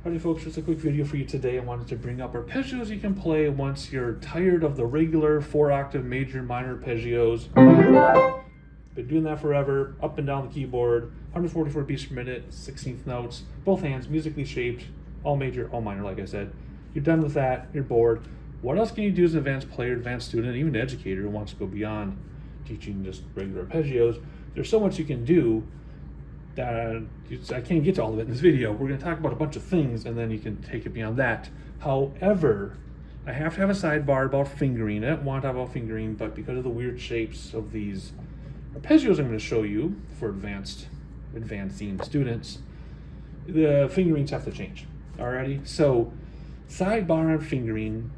Howdy folks, just a quick video for you today. I wanted to bring up arpeggios you can play once you're tired of the regular 4-octave major minor arpeggios. Been doing that forever, up and down the keyboard, 144 beats per minute, 16th notes, both hands, musically shaped, all major, all minor, like I said. You're done with that, you're bored. What else can you do as an advanced player, advanced student, even an educator who wants to go beyond teaching just regular arpeggios? There's so much you can do that I can't get to all of it in this video. We're going to talk about a bunch of things and then you can take it beyond that. However, I have to have a sidebar about fingering. I don't want to have about fingering, but because of the weird shapes of these arpeggios I'm going to show you for advancing students, the fingerings have to change. Alrighty, so sidebar on fingering.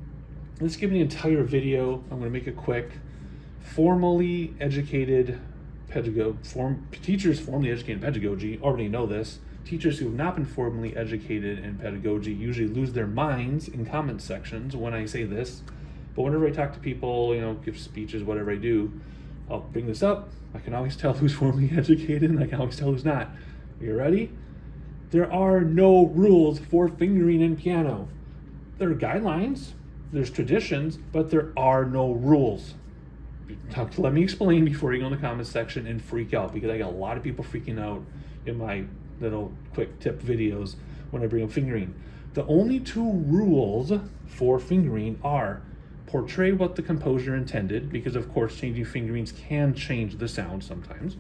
Let's give me an entire video. I'm going to make it quick. Formally educated teachers formally educated in pedagogy already know this. Teachers who have not been formally educated in pedagogy usually lose their minds in comment sections when I say this. But whenever I talk to people, give speeches, whatever I do, I'll bring this up. I can always tell who's formally educated and I can always tell who's not. You ready? There are no rules for fingering in piano. There are guidelines, there's traditions, but there are no rules. Let me explain before you go in the comments section and freak out, because I got a lot of people freaking out in my little quick tip videos when I bring up fingering. The only two rules for fingering are portray what the composer intended, because of course changing fingerings can change the sound sometimes.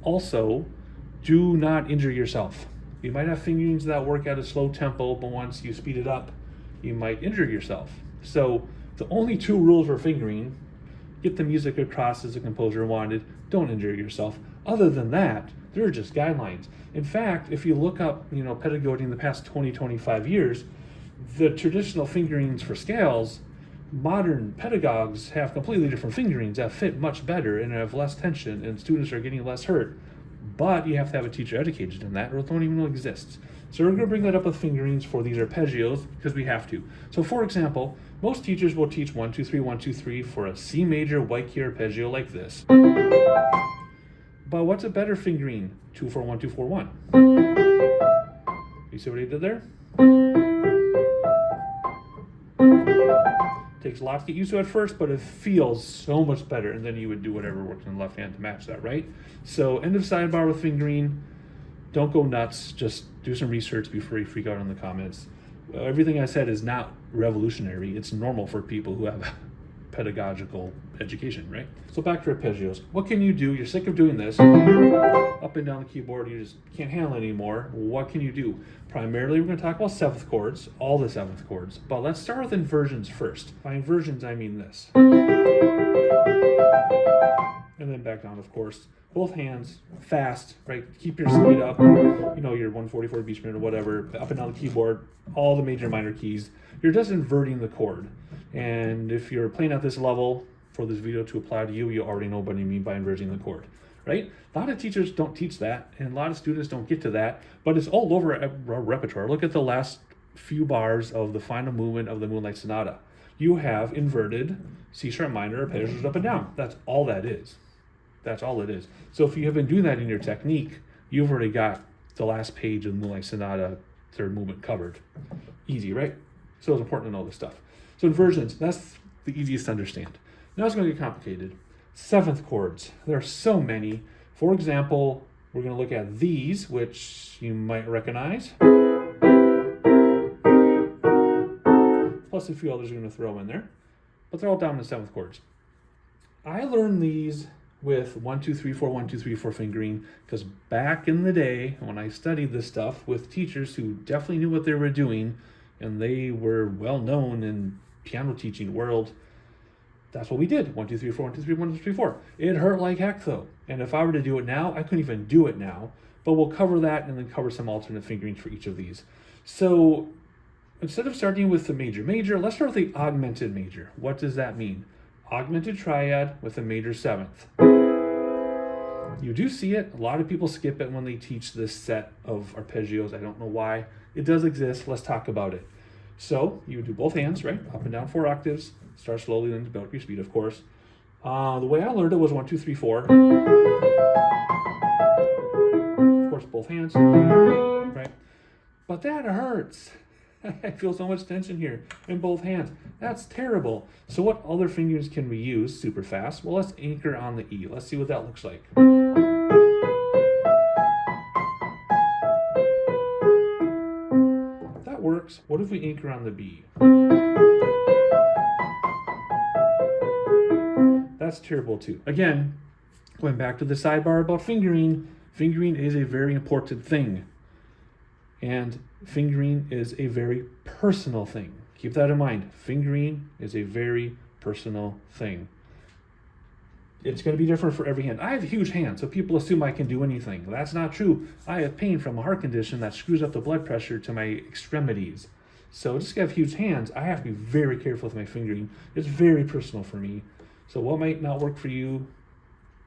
Also, do not injure yourself. You might have fingerings that work at a slow tempo, but once you speed it up, you might injure yourself. So the only two rules for fingering: get the music across as the composer wanted, don't injure yourself. Other than that, there are just guidelines. In fact, if you look up, pedagogy in the past 20-25 years, the traditional fingerings for scales, modern pedagogues have completely different fingerings that fit much better and have less tension, and students are getting less hurt. But you have to have a teacher educated in that, or it don't even exist. So we're going to bring that up with fingerings for these arpeggios because we have to. So for example, most teachers will teach 1, 2, 3, 1, 2, 3 for a C major white key arpeggio like this. But what's a better fingering? 2, 4, 1, 2, 4, 1. You see what I did there? Takes a lot to get used to at first, but it feels so much better, and then you would do whatever works in the left hand to match that, right? So end of sidebar with fingering. Don't go nuts, just do some research before you freak out in the comments. Everything I said is not revolutionary. It's normal for people who have pedagogical education, right? So back to arpeggios. What can you do? You're sick of doing this. Up and down the keyboard, you just can't handle it anymore. What can you do? Primarily, we're going to talk about 7th chords, all the 7th chords. But let's start with inversions first. By inversions, I mean this. And then back down, of course. Both hands, fast, right? Keep your speed up. Your 144 beats per minute or whatever. Up and down the keyboard, all the major minor keys. You're just inverting the chord. And if you're playing at this level, for this video to apply to you, you already know what I mean by inverting the chord, right? A lot of teachers don't teach that, and a lot of students don't get to that, but it's all over our repertoire. Look at the last few bars of the final movement of the Moonlight Sonata. You have inverted C sharp minor arpeggios up and down. That's all that is. That's all it is. So if you have been doing that in your technique, you've already got the last page of the Moonlight Sonata 3rd movement covered. Easy, right? So it's important to know this stuff. So inversions, that's the easiest to understand. Now it's going to get complicated. 7th chords, there are so many. For example, we're going to look at these, which you might recognize. Plus a few others you're going to throw in there. But they're all dominant 7th chords. I learned these with 1, 2, 3, 4, 1, 2, 3, 4 fingering, because back in the day when I studied this stuff with teachers who definitely knew what they were doing, and they were well known in piano teaching world, that's what we did. 1, 2, 3, 4, 1, 2, 3, 1, 2, 3, 4. It hurt like heck though. And if I were to do it now, I couldn't even do it now. But we'll cover that and then cover some alternate fingerings for each of these. So instead of starting with the major, let's start with the augmented major. What does that mean? Augmented triad with a major 7th. You do see it. A lot of people skip it when they teach this set of arpeggios. I don't know why. It does exist. Let's talk about it. So you do both hands, right? Up and down 4 octaves. Start slowly, then build your speed, of course. The way I learned it was 1, 2, 3, 4. Of course, both hands, right? but that hurts. I feel so much tension here in both hands. That's terrible. So what other fingerings can we use super fast? Well, let's anchor on the E. Let's see what that looks like. That works. What if we anchor on the B? That's terrible too. Again, going back to the sidebar about fingering, fingering is a very important thing. And fingering is a very personal thing. Keep that in mind. Fingering is a very personal thing. It's going to be different for every hand. I have huge hands, so people assume I can do anything. That's not true. I have pain from a heart condition that screws up the blood pressure to my extremities. So just because I have huge hands, I have to be very careful with my fingering. It's very personal for me. So what might not work for you,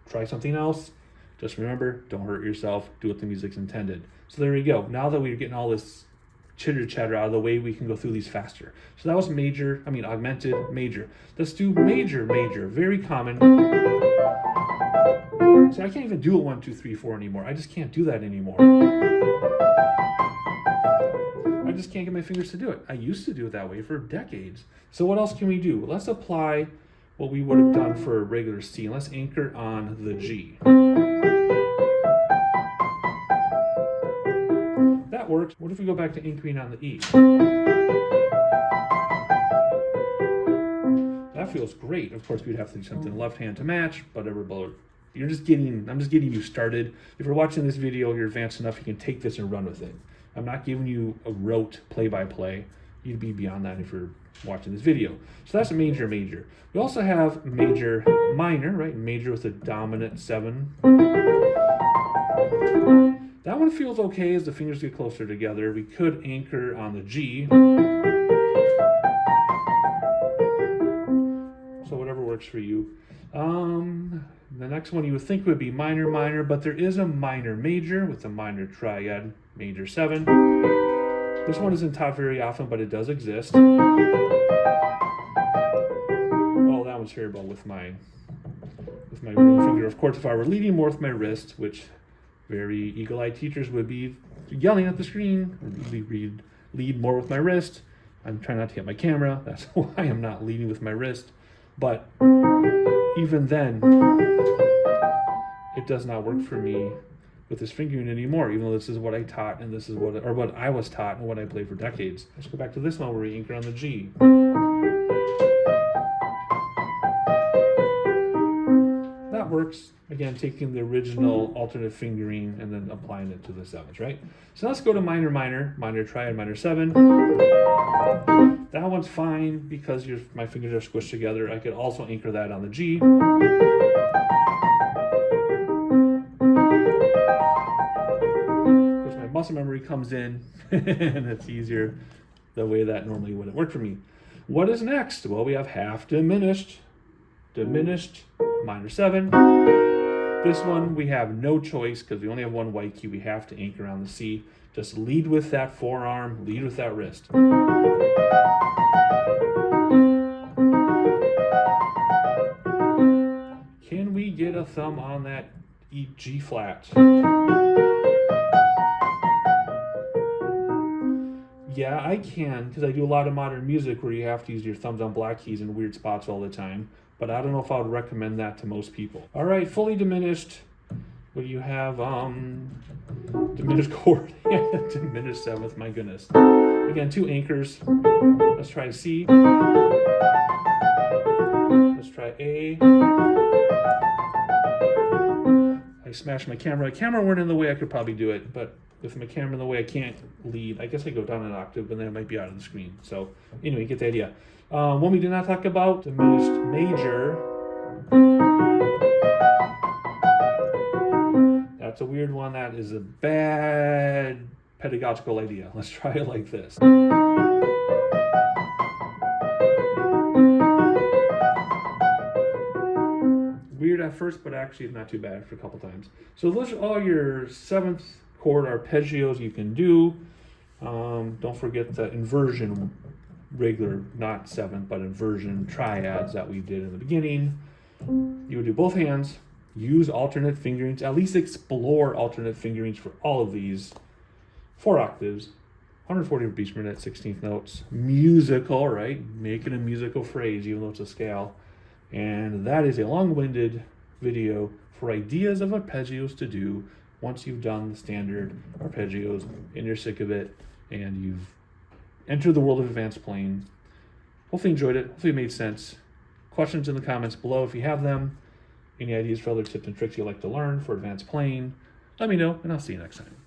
try something else. Just remember, don't hurt yourself. Do what the music's intended. So there you go. Now that we're getting all this chitter chatter out of the way, we can go through these faster. So that was augmented, major. Let's do major, major. Very common. See, I can't even do it 1, 2, 3, 4 anymore. I just can't do that anymore. I just can't get my fingers to do it. I used to do it that way for decades. So what else can we do? Let's apply what we would have done for a regular C, and let's anchor on the G. That works. What if we go back to anchoring on the E? That feels great. Of course, we'd have to do something left hand to match, whatever. I'm just getting you started. If you're watching this video, you're advanced enough, you can take this and run with it. I'm not giving you a rote play-by-play. You'd be beyond that if you're watching this video. So that's a major, major. We also have major, minor, right? Major with a dominant 7. That one feels okay as the fingers get closer together. We could anchor on the G. So whatever works for you. The next one you would think would be minor, minor, but there is a minor major with a minor triad, major 7. This one isn't taught very often, but it does exist. Oh, that one's terrible with my ring finger. Of course, if I were leading more with my wrist, which very eagle-eyed teachers would be yelling at the screen, lead more with my wrist. I'm trying not to hit my camera. That's why I'm not leading with my wrist. But even then, it does not work for me with this fingering anymore, even though this is what I taught and this is what I was taught and what I played for decades. Let's go back to this one where we anchor on the G. That works. Again, taking the original alternate fingering and then applying it to the 7s, right? So let's go to minor, minor, minor triad, minor 7. That one's fine because my fingers are squished together. I could also anchor that on the G. Muscle memory comes in and it's easier the way that normally wouldn't work for me. What is next? Well, we have half diminished, minor 7. This one we have no choice because we only have one white key. We have to anchor on the C. Just lead with that forearm, lead with that wrist. Can we get a thumb on that G flat? Yeah, I can, because I do a lot of modern music where you have to use your thumbs on black keys in weird spots all the time. But I don't know if I would recommend that to most people. All right, fully diminished. What do you have? Diminished chord. Diminished 7th, my goodness. Again, 2 anchors. Let's try C. Let's try A. I smashed my camera. Camera weren't in the way, I could probably do it, but with my camera in the way, I can't lead. I guess I go down an octave, but then it might be out of the screen. So anyway, you get the idea. One we did not talk about, diminished major. That's a weird one. That is a bad pedagogical idea. Let's try it like this. Weird at first, but actually it's not too bad after a couple times. So those are all your 7th chord arpeggios you can do. Don't forget the inversion, regular, not 7th, but inversion triads that we did in the beginning. You would do both hands, use alternate fingerings, at least explore alternate fingerings for all of these 4 octaves. 140 beats per minute, 16th notes. Musical, right? Making a musical phrase, even though it's a scale. And that is a long-winded video for ideas of arpeggios to do once you've done the standard arpeggios and you're sick of it and you've entered the world of advanced playing. Hopefully you enjoyed it. Hopefully it made sense. Questions in the comments below if you have them. Any ideas for other tips and tricks you'd like to learn for advanced playing, let me know, and I'll see you next time.